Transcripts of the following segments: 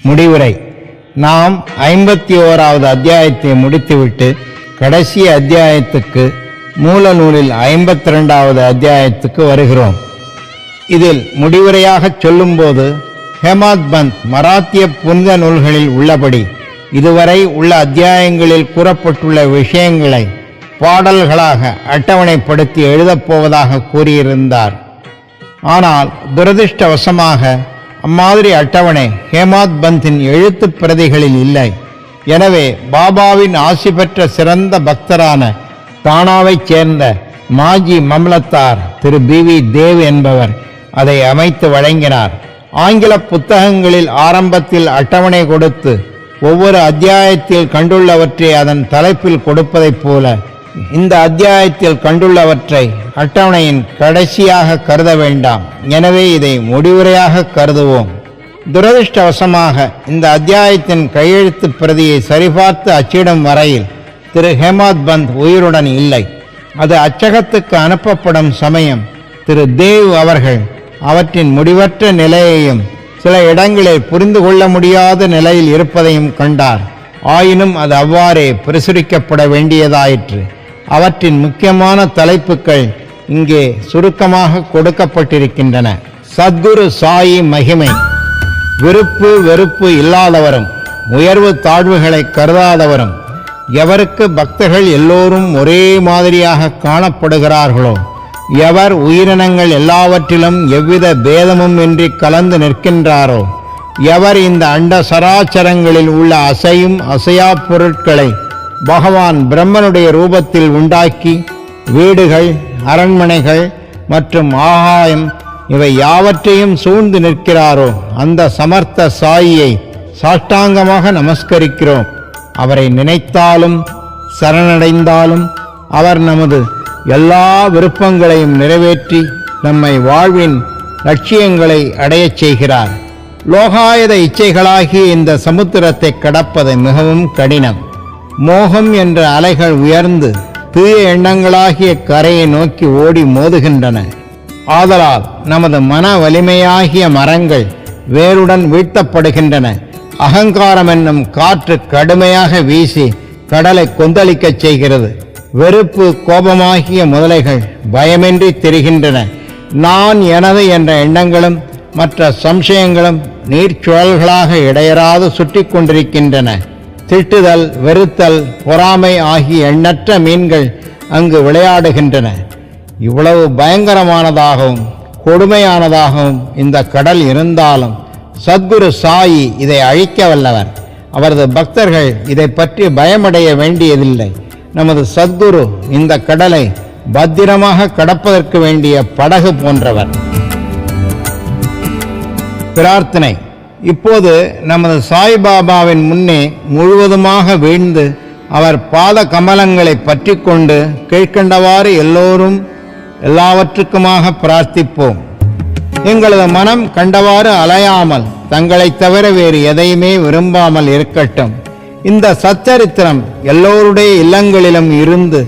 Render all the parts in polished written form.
முடிவுரை. நாம் 51வது அத்தியாயத்தை முடித்துவிட்டு கடைசி அத்தியாயத்துக்கு மூல நூலில் 52வது அத்தியாயத்துக்கு வருகிறோம். இதில் முடிவுரையாக சொல்லும்போது ஹேமாத் பந்த் மராத்திய புனித நூல்களில் உள்ளபடி இதுவரை உள்ள அத்தியாயங்களில் கூறப்பட்டுள்ள விஷயங்களை பாடல்களாக அட்டவணைப்படுத்தி எழுதப்போவதாக கூறியிருந்தார். ஆனால் துரதிருஷ்டவசமாக அம்மாதிரி அட்டவணை ஹேமாத் பந்தின் எழுத்து பிரதிகளில் இல்லை. எனவே பாபாவின் ஆசி பெற்ற சிறந்த பக்தரான தானாவைச் சேர்ந்த மாஜி மம்லத்தார் திரு BV தேவ் என்பவர் அதை அமைத்து வழங்கினார். ஆங்கில புத்தகங்களில் ஆரம்பத்தில் அட்டவணை கொடுத்து ஒவ்வொரு அத்தியாயத்தில் கண்டுள்ளவற்றை அதன் தலைப்பில் கொடுப்பதைப் போல இந்த அத்தியாயத்தில் கண்டுள்ளவற்றை அட்டவணையின் கடைசியாக கருத வேண்டாம். எனவே இதை முடிவுரையாக கருதுவோம். துரதிருஷ்டவசமாக இந்த அத்தியாயத்தின் கையெழுத்து பிரதியை சரிபார்த்து அச்சிடும் வரையில் திரு ஹேமாத் பந்த் உயிருடன் இல்லை. அது அச்சகத்துக்கு அனுப்பப்படும் சமயம் திரு தேவ் அவர்கள் அவற்றின் முடிவற்ற நிலையையும் சில இடங்களில் புரிந்து கொள்ள முடியாத நிலையில் இருப்பதையும் கண்டார். ஆயினும் அது அவ்வாறே பிரசுரிக்கப்பட வேண்டியதாயிற்று. அவற்றின் முக்கியமான தலைப்புகள் இங்கே சுருக்கமாக கொடுக்கப்பட்டிருக்கின்றன. சத்குரு சாயி மகிமை. விருப்பு வெறுப்பு இல்லாதவரும் உயர்வு தாழ்வுகளை கருதாதவரும் எவருக்கு பக்தர்கள் எல்லோரும் ஒரே மாதிரியாக காணப்படுகிறார்களோ, எவர் உயிரினங்கள் எல்லாவற்றிலும் எவ்வித பேதமும் இன்றி கலந்து நிற்கின்றாரோ, எவர் இந்த அண்ட சராச்சரங்களில் உள்ள அசையும் அசையா பொருட்களை பகவான் பிரம்மனுடைய ரூபத்தில் உண்டாக்கி வீடுகள், அரண்மனைகள் மற்றும் ஆகாயம் இவை யாவற்றையும் சூழ்ந்து நிற்கிறாரோ, அந்த சமர்த்த சாயியை சாஷ்டாங்கமாக நமஸ்கரிக்கிறோம். அவரை நினைத்தாலும் சரணடைந்தாலும் அவர் நமது எல்லா விருப்பங்களையும் நிறைவேற்றி நம்மை வாழ்வின் லட்சியங்களை அடையச் செய்கிறார். லோகாயத இச்சைகளாகிய இந்த சமுத்திரத்தை கடப்பது மிகவும் கடினம். மோகம் என்ற அலைகள் உயர்ந்து தீய எண்ணங்களாகிய கரையை நோக்கி ஓடி மோதுகின்றன. ஆதலால் நமது மன வலிமையாகிய மரங்கள் வேருடன் வீழ்த்தப்படுகின்றன. அகங்காரம் என்னும் காற்று கடுமையாக வீசி கடலை கொந்தளிக்கச் செய்கிறது. வெறுப்பு கோபமாகிய முதலைகள் பயமின்றி திரிகின்றன. நான் எனது என்ற எண்ணங்களும் மற்ற சம்சயங்களும் நீர்ச்சுழல்களாக இடையராது சுற்றி கொண்டிருக்கின்றன. திட்டுதல், வெறுத்தல், பொறாமை ஆகிய எண்ணற்ற மீன்கள் அங்கு விளையாடுகின்றன. இவ்வளவு பயங்கரமானதாகவும் கொடுமையானதாகவும் இந்த கடல் இருந்தாலும் சத்குரு சாயி இதை அழிக்க வல்லவர். அவரது பக்தர்கள் இதை பற்றி பயமடைய வேண்டியதில்லை. நமது சத்குரு இந்த கடலை பத்திரமாக கடப்பதற்கு வேண்டிய படகு போன்றவர். பிரார்த்தனை. இப்போது நமது சாய்பாபாவின் முன்னே முழுவதுமாக வீழ்ந்து அவர் பாத கமலங்களை பற்றி கொண்டு கீழ்கண்டவாறு எல்லோரும் எல்லாவற்றுக்குமாக பிரார்த்திப்போம். எங்களது மனம் கண்டவாறு அலையாமல் தங்களைத் தவிர வேறு எதையுமே விரும்பாமல் இருக்கட்டும். இந்த சச்சரித்திரம் எல்லோருடைய இல்லங்களிலும் இருந்து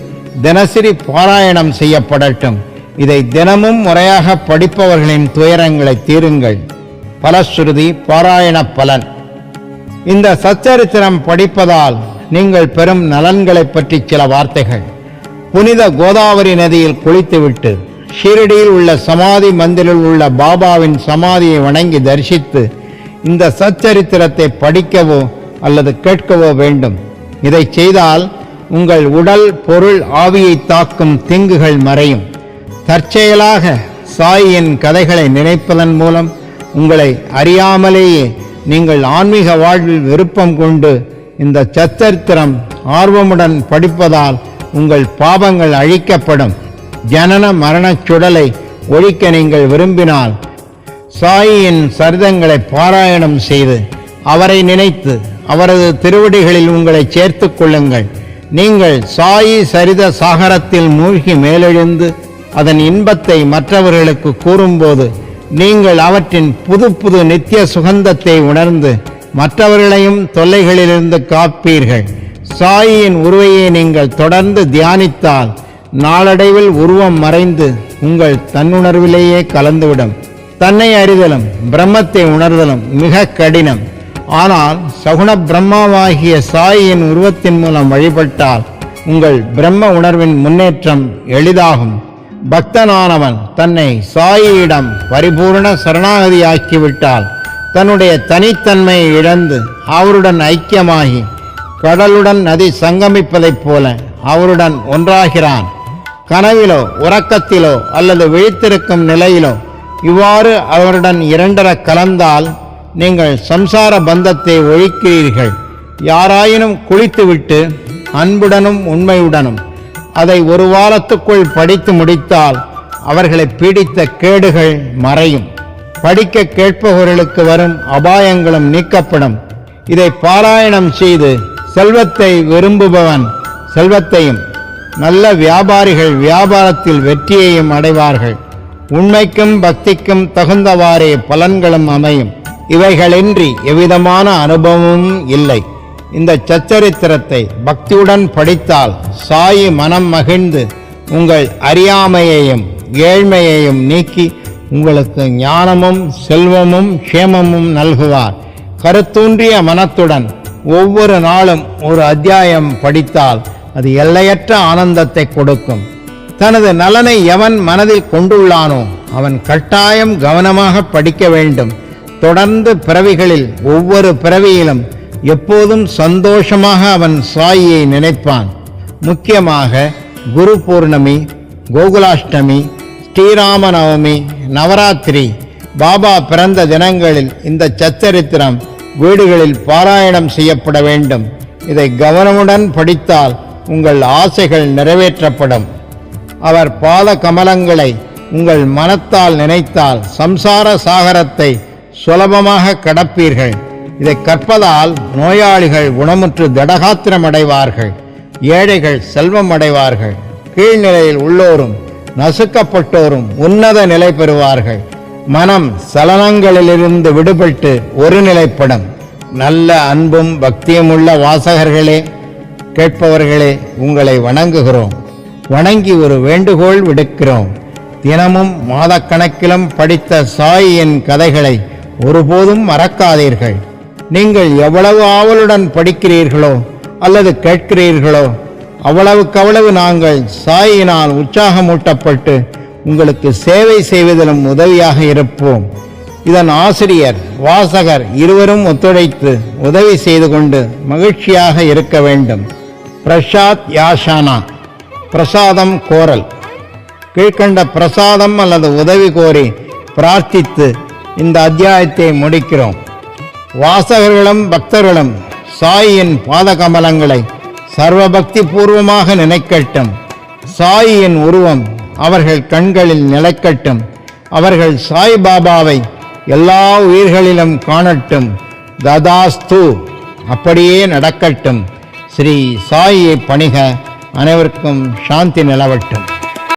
தினசரி பாராயணம் செய்யப்படட்டும். இதை தினமும் முறையாக படிப்பவர்களின் துயரங்களை தீருங்கள். பலஸ்ருதி பாராயண பலன். இந்த சச்சரித்திரம் படிப்பதால் நீங்கள் பெறும் நலன்களை பற்றி சில வார்த்தைகள். புனித கோதாவரி நதியில் குளித்துவிட்டு ஷீரடியில் உள்ள சமாதி மந்திரில் உள்ள பாபாவின் சமாதியை வணங்கி தரிசித்து இந்த சச்சரித்திரத்தை படிக்கவோ அல்லது கேட்கவோ வேண்டும். இதை செய்தால் உங்கள் உடல், பொருள், ஆவியை தாக்கும் தீங்குகள் மறையும். தற்செயலாக சாயின் கதைகளை நினைப்பதன் மூலம் உங்களை அறியாமலேயே நீங்கள் ஆன்மீக வாழ்வில் விருப்பம் கொண்டு இந்த சச்சரித்திரம் ஆர்வமுடன் படிப்பதால் உங்கள் பாவங்கள் அழிக்கப்படும். ஜனன மரணச் சுடலை ஒழிக்க நீங்கள் விரும்பினால் சாயின் சரிதங்களை பாராயணம் செய்து அவரை நினைத்து அவரது திருவடிகளில் உங்களை சேர்த்து கொள்ளுங்கள். நீங்கள் சாயி சரித சாகரத்தில் மூழ்கி மேலெழுந்து அதன் இன்பத்தை மற்றவர்களுக்கு கூறும்போது நீங்கள் அவற்றின் புது புது நித்திய சுகந்தத்தை உணர்ந்து மற்றவர்களையும் தொல்லைகளிலிருந்து காப்பீர்கள். சாயின் உருவையை நீங்கள் தொடர்ந்து தியானித்தால் நாளடைவில் உருவம் மறைந்து உங்கள் தன்னுணர்விலேயே கலந்துவிடும். தன்னை அறிதலும் பிரம்மத்தை உணர்தலும் மிக கடினம். ஆனால் சகுண பிரம்மாவாகிய சாயின் உருவத்தின் மூலம் வழிபட்டால் உங்கள் பிரம்ம உணர்வின் முன்னேற்றம் எளிதாகும். பக்தனானவன் தன்னை சாயியிடம் பரிபூர்ண சரணாகதியாக்கிவிட்டால் தன்னுடைய தனித்தன்மையை இழந்து அவருடன் ஐக்கியமாகி கடலுடன் நதி சங்கமிப்பதைப் போல அவருடன் ஒன்றாகிறான். கனவிலோ உறக்கத்திலோ அல்லது விழித்திருக்கும் நிலையிலோ இவ்வாறு அவருடன் இரண்டர கலந்தால் நீங்கள் சம்சார பந்தத்தை ஒழிக்கிறீர்கள். யாராயினும் குளித்துவிட்டு அன்புடனும் உண்மையுடனும் அதை ஒரு வாரத்துக்குள் படித்து முடித்தால் அவர்களை பீடித்த கேடுகள் மறையும். படிக்க கேட்பவர்களுக்கு வரும் அபாயங்களும் நீக்கப்படும். இதை பாராயணம் செய்து செல்வத்தை விரும்புபவன் செல்வத்தையும், நல்ல வியாபாரிகள் வியாபாரத்தில் வெற்றியையும் அடைவார்கள். உண்மைக்கும் பக்திக்கும் தகுந்தவாறே பலன்களும் அமையும். இவைகளின்றி எவ்விதமான அனுபவமும் இல்லை. இந்த சச்சரித்திரத்தை பக்தியுடன் படித்தால் சாயி மனம் மகிழ்ந்து உங்கள் அறியாமையையும் ஏழ்மையையும் நீக்கி உங்களுக்கு ஞானமும் செல்வமும் க்ஷேமமும் நல்குவார். கருத்தூன்றிய மனத்துடன் ஒவ்வொரு நாளும் ஒரு அத்தியாயம் படித்தால் அது எல்லையற்ற ஆனந்தத்தை கொடுக்கும். தனது நலனை எவன் மனதில் கொண்டுள்ளானோ அவன் கட்டாயம் கவனமாக படிக்க வேண்டும். தொடர்ந்து பிறவிகளில் ஒவ்வொரு பிறவியிலும் எப்போதும் சந்தோஷமாக அவன் சாயியை நினைப்பான். முக்கியமாக குரு பூர்ணமி, கோகுலாஷ்டமி, ஸ்ரீராமநவமி, நவராத்திரி, பாபா பிறந்த தினங்களில் இந்த சச்சரித்திரம் வீடுகளில் பாராயணம் செய்யப்பட வேண்டும். இதை கவனமுடன் படித்தால் உங்கள் ஆசைகள் நிறைவேற்றப்படும். அவர் பாத கமலங்களை உங்கள் மனத்தால் நினைத்தால் சம்சார சாகரத்தை சுலபமாக கடப்பீர்கள். இதை கற்பதால் நோயாளிகள் குணமுற்று திடகாத்திரமடைவார்கள், ஏழைகள் செல்வம் அடைவார்கள், கீழ்நிலையில் உள்ளோரும் நசுக்கப்பட்டோரும் உன்னத நிலை பெறுவார்கள். மனம் சலனங்களிலிருந்து விடுபட்டு ஒரு நிலைப்படும். நல்ல அன்பும் பக்தியும் உள்ள வாசகர்களே, கேட்பவர்களே, உங்களை வணங்குகிறோம். வணங்கி ஒரு வேண்டுகோள் விடுக்கிறோம். தினமும் மாதக்கணக்கிலும் படித்த சாயின் கதைகளை ஒருபோதும் மறக்காதீர்கள். நீங்கள் எவ்வளவு ஆவலுடன் படிக்கிறீர்களோ அல்லது கேட்கிறீர்களோ அவ்வளவுக்கவ்வளவு நாங்கள் சாயினால் உற்சாகமூட்டப்பட்டு உங்களுக்கு சேவை செய்வதிலும் உதவியாக இருப்போம். இதன் ஆசிரியர் வாசகர் இருவரும் ஒத்துழைத்து உதவி செய்து கொண்டு மகிழ்ச்சியாக இருக்க வேண்டும். பிரசாத் யாஷானா, பிரசாதம் கோரல். கீழ்கண்ட பிரசாதம் அல்லது உதவி கோரி பிரார்த்தித்து இந்த அத்தியாயத்தை முடிக்கிறோம். வாசகர்களும் பக்தர்களும் சாயின் பாதகமலங்களை சர்வபக்தி பூர்வமாக நினைக்கட்டும். சாயின் உருவம் அவர்கள் கண்களில் நிலைக்கட்டும். அவர்கள் சாய் பாபாவை எல்லா உயிர்களிலும் காணட்டும். ததாஸ்து, அப்படியே நடக்கட்டும். ஸ்ரீ சாயை பணிக. அனைவருக்கும் சாந்தி நிலவட்டும்.